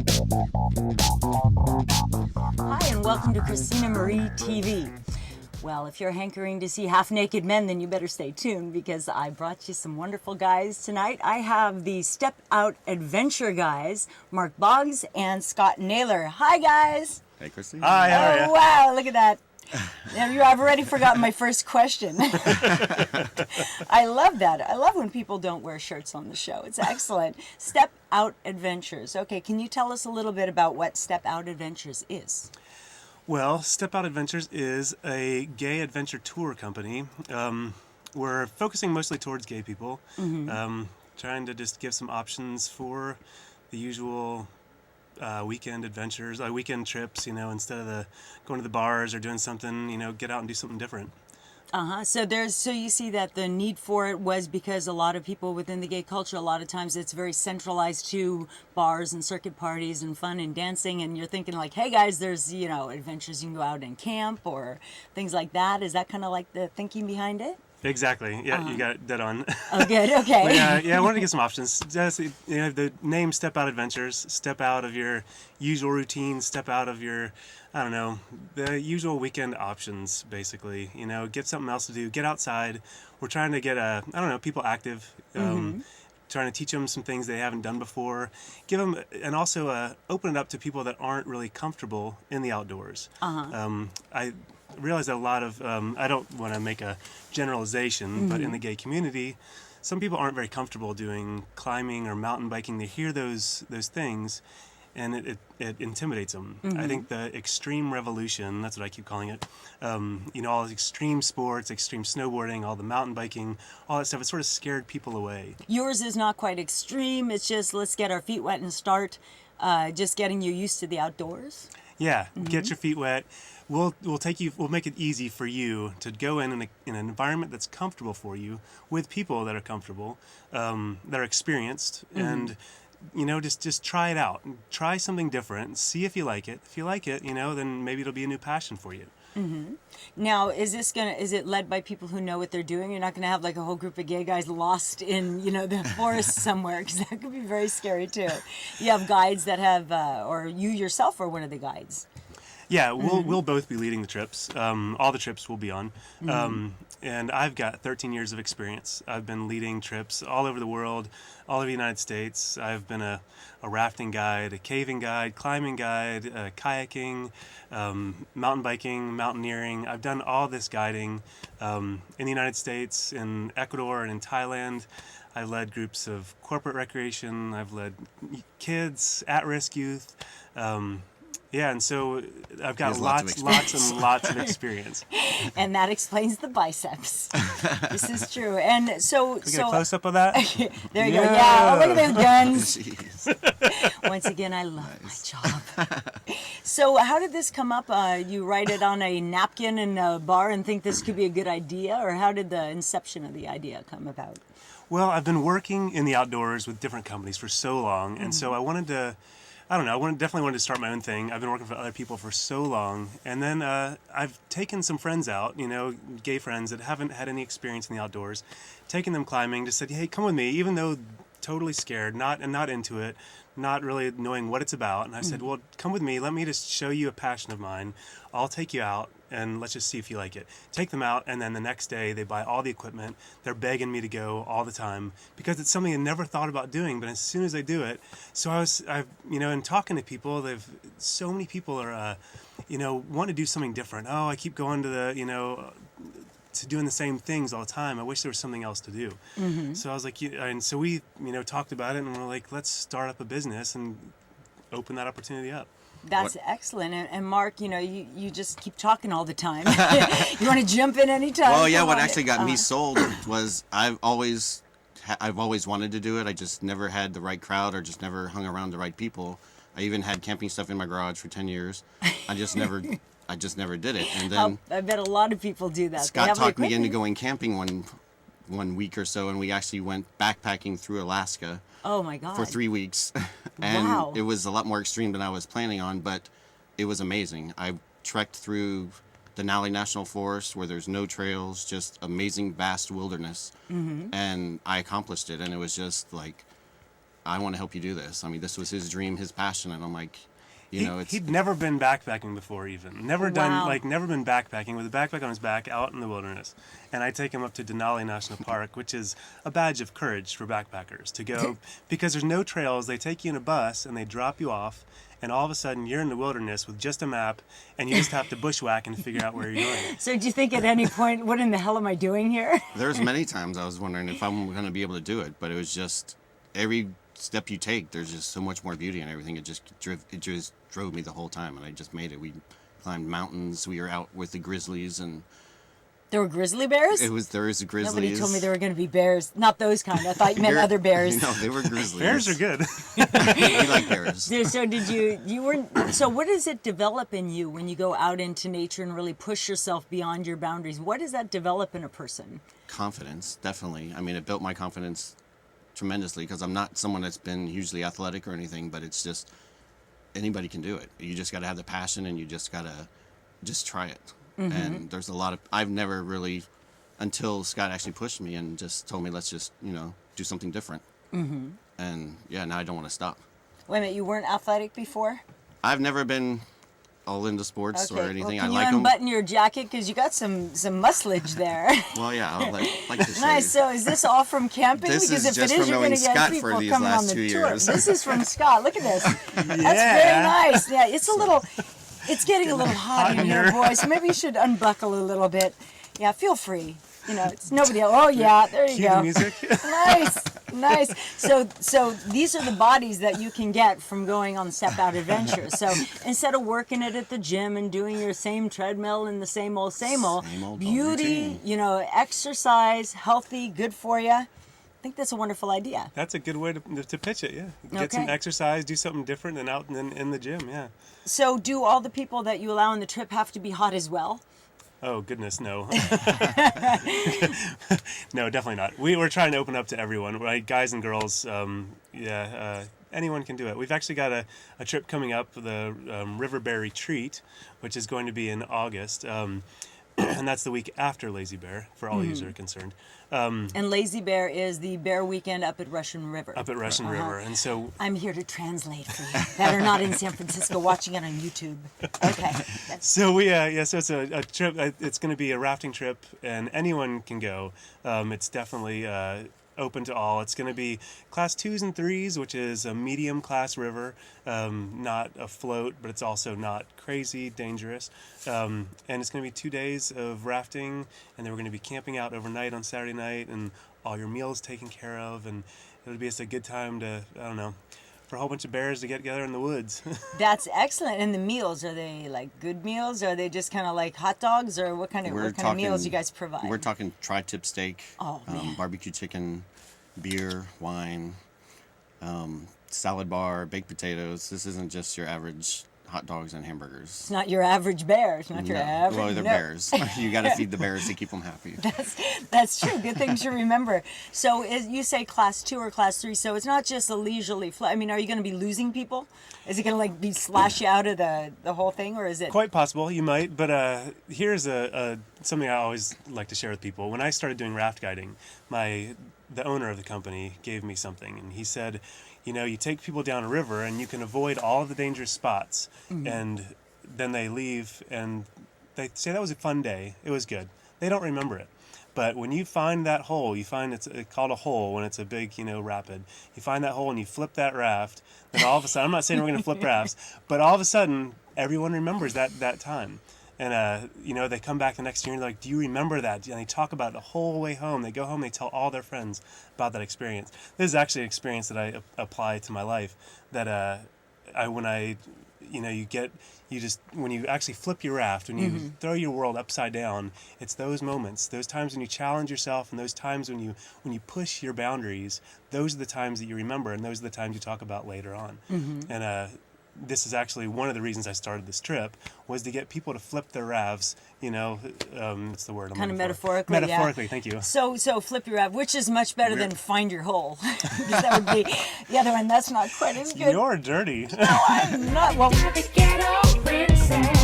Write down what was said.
Hi, and welcome to Christina Marie TV. Well, if you're hankering to see half-naked men, then you better stay tuned because I brought you some wonderful guys tonight. I have the Step Out Adventure guys, Mark Boggs and Scott Naylor. Hi, guys. Hey, Christina. Hi, how are Oh, you? wow, look at that. Now, I've already forgotten my first question. I love that. I love when people don't wear shirts on the show. It's excellent. Step Out Adventures. Okay, can you tell us a little bit about what Step Out Adventures is? Well, Step Out Adventures is a gay adventure tour company. We're focusing mostly towards gay people, trying to just give some options for the usual weekend adventures, weekend trips, instead of going to the bars or doing something, get out and do something different. So you see that the need for it was because a lot of people within the gay culture, a lot of times it's very centralized to bars and circuit parties and fun and dancing, and you're thinking like, hey guys, there's, adventures you can go out and camp or things like that. Is that kind of like the thinking behind it? Exactly. Yeah, you got it dead on. Oh, good. Okay. But yeah, I wanted to get some options. Just, the name Step Out Adventures, step out of your usual routine, step out of your, the usual weekend options, basically. Get something else to do, get outside. We're trying to get, people active, trying to teach them some things they haven't done before, give them, and also open it up to people that aren't really comfortable in the outdoors. I realize that a lot of, I don't want to make a generalization, but in the gay community, some people aren't very comfortable doing climbing or mountain biking. They hear those things, and it intimidates them. I think the extreme revolution, that's what I keep calling it, all the extreme sports, extreme snowboarding, all the mountain biking, all that stuff, it sort of scared people away. Yours is not quite extreme. It's just let's get our feet wet and start just getting you used to the outdoors. Yeah, get your feet wet. We'll make it easy for you to go in an environment that's comfortable for you with people that are comfortable, that are experienced, and just try it out. Try something different. See if you like it. If you like it, then maybe it'll be a new passion for you. Now, is it led by people who know what they're doing? You're not going to have like a whole group of gay guys lost in, the forest somewhere, because that could be very scary too. You have guides that have, or you yourself are one of the guides. Yeah, we'll both be leading the trips. All the trips we'll be on. And I've got 13 years of experience. I've been leading trips all over the world, all over the United States. I've been a rafting guide, a caving guide, climbing guide, kayaking, mountain biking, mountaineering. I've done all this guiding in the United States, in Ecuador, and in Thailand. I've led groups of corporate recreation. I've led kids, at-risk youth. Yeah, and so I've got lots and lots of experience. And that explains the biceps. This is true. And so... Can we get a close-up of that? There you go. Yeah, oh, look at those guns. Once again, I love my job. So how did this come up? You write it on a napkin in a bar and think this could be a good idea? Or how did the inception of the idea come about? Well, I've been working in the outdoors with different companies for so long, and so I wanted to... definitely wanted to start my own thing. I've been working for other people for so long. And then I've taken some friends out, gay friends that haven't had any experience in the outdoors, taken them climbing, just said, hey, come with me, even though totally scared, not into it, not really knowing what it's about. And I said, well, come with me. Let me just show you a passion of mine. I'll take you out, and let's just see if you like it. Take them out, and then the next day they buy all the equipment. They're begging me to go all the time because it's something I never thought about doing, but as soon as they do it, so in talking to people, so many people are, want to do something different. Oh, I keep going to to doing the same things all the time. I wish there was something else to do. So I was like, and so we, talked about it, and we're like, let's start up a business and open that opportunity up. That's excellent. And Mark, you just keep talking all the time. You want to jump in anytime? Well, yeah, what actually got me sold was I've always wanted to do it. I just never had the right crowd or just never hung around the right people. I even had camping stuff in my garage for 10 years. I just never did it. And then I bet a lot of people do that. Scott talked me into going camping one week or so, and we actually went backpacking through Alaska. Oh my God. For 3 weeks. And wow. It was a lot more extreme than I was planning on, but it was amazing. I trekked through Denali National Forest where there's no trails, just amazing vast wilderness. And I accomplished it, and it was just like I want to help you do this. I mean, this was his dream, his passion, and I'm like, you know, it's he'd never been backpacking before, even never been backpacking with a backpack on his back out in the wilderness. And I take him up to Denali National Park, which is a badge of courage for backpackers to go, because there's no trails. They take you in a bus and they drop you off, and all of a sudden you're in the wilderness with just a map, and you just have to bushwhack and figure out where you're going. So do you think at any point, what in the hell am I doing here? There's many times I was wondering if I'm going to be able to do it, but it was just every step you take, there's just so much more beauty and everything. It just drove me the whole time, and I just made it. We climbed mountains. We were out with the grizzlies, and There were grizzly bears? there is a grizzlies. Nobody told me there were going to be bears. Not those kind. I thought you meant other bears. No, they were grizzlies. Bears are good. We like bears. So did you weren't, so what does it develop in you when you go out into nature and really push yourself beyond your boundaries? What does that develop in a person? Confidence, definitely. I mean, it built my confidence tremendously, because I'm not someone that's been hugely athletic or anything, but it's just anybody can do it. You just got to have the passion, and you just got to just try it. Mm-hmm. And there's a lot of, I've never really, until Scott actually pushed me and just told me, let's just, do something different. Mm-hmm. And yeah, now I don't want to stop. Wait a minute, you weren't athletic before? I've never been all into sports or anything. Well, I like can you them. unbutton your jacket, because you got some muscleage there? Well, yeah, I'll like to show Nice. you. So is this all from camping? This because is if just it is, from you're going knowing to get Scott people for these coming last on the 2 tour. years. This is from Scott. Look at this. That's very nice. Yeah, it's getting a little hot in here, boy. So maybe you should unbuckle a little bit. Yeah, feel free. It's nobody else. Oh yeah, there you Cue go. the music. Nice. So these are the bodies that you can get from going on Step Out Adventures. So instead of working it at the gym and doing your same treadmill and the same old beauty, routine. Exercise, healthy, good for you. I think that's a wonderful idea. That's a good way to pitch it, yeah. Get some Okay. exercise, do something different than out in the gym, yeah. So do all the people that you allow on the trip have to be hot as well? Oh, goodness, no. No, definitely not. We're trying to open up to everyone, right? Guys and girls, anyone can do it. We've actually got a trip coming up, the River Bear Retreat, which is going to be in August. And that's the week after Lazy Bear, for all you who are concerned. And Lazy Bear is the bear weekend up at Russian River. Up at Russian River. And so I'm here to translate for you that are not in San Francisco watching it on YouTube. Okay. so it's a trip. It's going to be a rafting trip, and anyone can go. It's definitely open to all. It's going to be class 2s and 3s, which is a medium class river, not a float, but it's also not crazy dangerous. And it's going to be 2 days of rafting, and then we're going to be camping out overnight on Saturday night, and all your meals taken care of, and it'll be just a good time to, for a whole bunch of bears to get together in the woods. That's excellent. And the meals, are they like good meals? Or are they just kind of like hot dogs? Or what kind of meals you guys provide? We're talking tri-tip steak, man. barbecue chicken, beer, wine, salad bar, baked potatoes. This isn't just your average hot dogs and hamburgers. It's not your average bear. It's not your average. Well, they're bears. You got to feed the bears to keep them happy. That's true. Good things to remember. So you say class 2 or class 3, so it's not just a leisurely flight. I mean, are you going to be losing people? Is it going to be slash you out of the whole thing, or is it? Quite possible, you might. But here's something I always like to share with people. When I started doing raft guiding, the owner of the company gave me something, and he said, you take people down a river and you can avoid all of the dangerous spots, and then they leave and they say that was a fun day. It was good. They don't remember it. But when you find that hole, you find it's called a hole when it's a big, rapid. You find that hole and you flip that raft, then all of a sudden, I'm not saying we're going to flip rafts, but all of a sudden, everyone remembers that time. And, they come back the next year and they're like, do you remember that? And they talk about it the whole way home. They go home, they tell all their friends about that experience. This is actually an experience that I apply to my life, that when you actually flip your raft, when you throw your world upside down, it's those moments, those times when you challenge yourself, and those times when you push your boundaries, those are the times that you remember, and those are the times you talk about later on. And this is actually one of the reasons I started this trip, was to get people to flip their rafts, it's the word I'm kind of looking for. metaphorically. Metaphorically, yeah. Thank you. So flip your raft, which is much better than find your hole. Because that would be the other one. That's not quite as good. You're dirty. No, I'm not. Well, The ghetto princess.